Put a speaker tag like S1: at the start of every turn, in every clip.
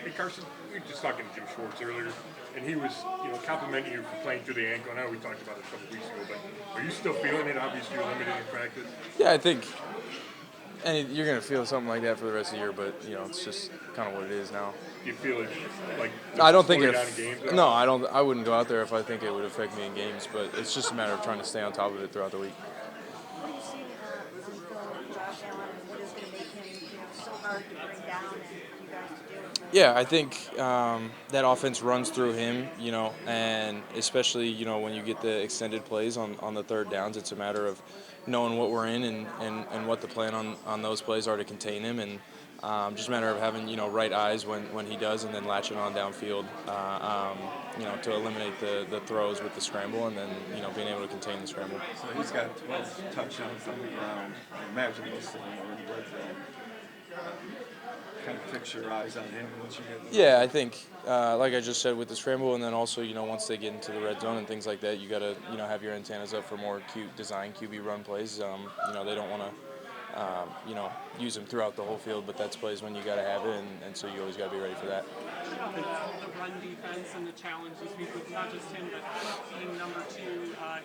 S1: Hey Carson, we were just talking to Jim Schwartz earlier, and he was, complimenting you for playing through the ankle. I know we talked about it a couple weeks ago, but are you still feeling it? Obviously, you're limited in practice.
S2: Yeah, I think you're going to feel something like that for the rest of the year, but it's just kind of what it is now.
S1: Do you feel it like
S2: I don't
S1: slow
S2: think
S1: you down in games?
S2: no, I don't. I wouldn't go out there if I think it would affect me in games, but it's just a matter of trying to stay on top of it throughout the week.
S3: What are you seeing on Josh Allen, and what is going to make him so hard to bring down and you guys to deal with him?
S2: Yeah, I think that offense runs through him, and especially when you get the extended plays on the third downs, it's a matter of knowing what we're in and what the plan on those plays are to contain him, and just a matter of having right eyes when he does, and then latching on downfield, to eliminate the throws with the scramble, and then being able to contain the scramble.
S4: So he's got 12 touchdowns on the ground. Imagine most of them are in the red zone. Kind of fix your eyes on him once you get.
S2: Yeah, I think, like I just said, with the scramble, and then also, once they get into the red zone and things like that, you got to, have your antennas up for more design QB run plays. They don't want to, use them throughout the whole field, but that's plays when you got to have it, and so you always got to be ready for that.
S5: The run defense and the challenges with not just him, but being number 2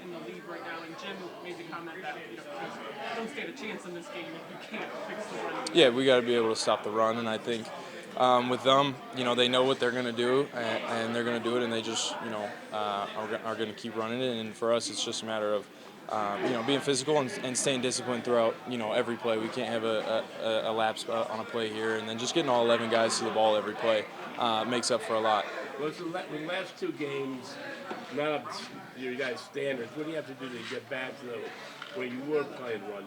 S5: in the league right now. And Jim made the comment that don't stand a chance in this game if you can't fix the run defense.
S2: Yeah, we got to be able to stop the run, and I think with them, they know what they're going to do, and they're going to do it, and they just, are going to keep running it. And for us, it's just a matter of, being physical and staying disciplined throughout, every play. We can't have a lapse on a play here, and then just getting all 11 guys to the ball every play makes up for a lot.
S6: Well, the last 2 games, not up to your guys' standards. What do you have to do to get back to the way you were playing run?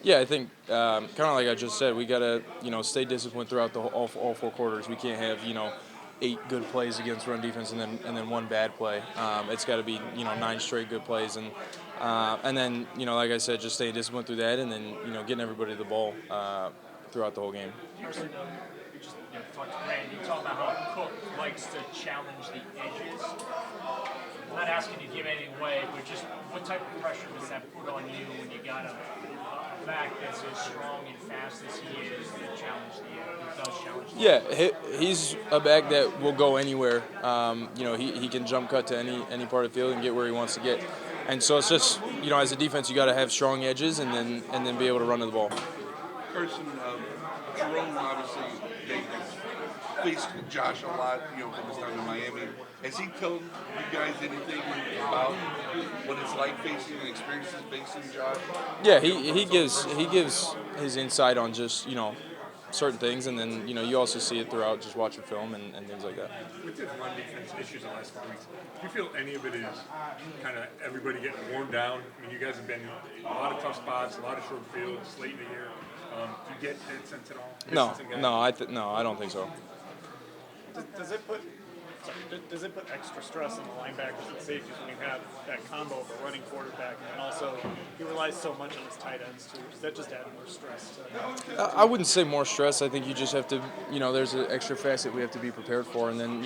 S2: Yeah, I think kind of like I just said, we got to stay disciplined throughout all 4 quarters. We can't have 8 good plays against run defense and then 1 bad play. It's got to be 9 straight good plays, and then like I said, just stay disciplined through that, and then getting everybody the ball throughout the whole game.
S7: Carson, you just talked to Randy. You talk about how Cook likes to challenge the edges. I'm not asking you to give anything away, but just what type of pressure does that put on you when you got a back that's as strong and fast as he is that challenge the does challenge the
S2: Yeah, he's a back that will go anywhere. He can jump cut to any part of the field and get where he wants to get. And so it's just, as a defense, you got to have strong edges and then be able to run to the ball.
S8: Carson, Jerome obviously they faced Josh a lot, from his time in Miami. Has he told you guys anything about what it's like facing and experiences facing Josh?
S2: Yeah, he gives his insight on just certain things, and then you also see it throughout just watching film and things like that.
S1: With this run defense issues the last couple weeks, do you feel any of it is kind of everybody getting worn down? I mean, you guys have been in a lot of tough spots, a lot of short fields late in the year. Do you get that sense at all?
S2: No, I don't think so.
S9: Does it put extra stress on the linebackers and safeties when you have that combo of a running quarterback, and also he relies so much on his tight ends too? Does that just add more stress to it?
S2: I wouldn't say more stress. I think you just have to, there's an extra facet we have to be prepared for, and then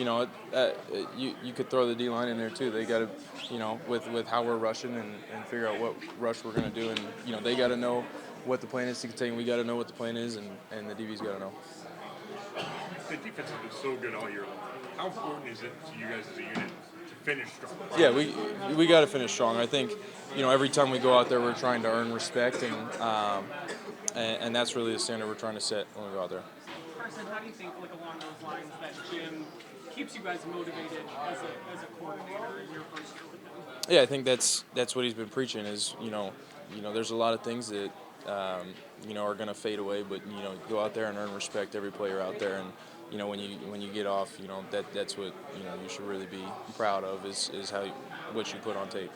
S2: you could throw the D line in there too. They got to, with how we're rushing and figure out what rush we're going to do, and they got to know what the plan is to contain. We got to know what the plan is, and the DB's got to know.
S1: The defense has been so good all year long. How important is it to you guys as a unit to finish strong?
S2: Yeah, we got to finish strong. I think, every time we go out there, we're trying to earn respect, and that's really the standard we're trying to set when we go out there.
S5: Carson, how do you think, along those lines, that Jim keeps you guys motivated as a coordinator in your first year with him?
S2: Yeah, I think that's what he's been preaching is, there's a lot of things that, are going to fade away, but, go out there and earn respect every player out there. And, when you get off, that's what, you should really be proud of is what you put on tape.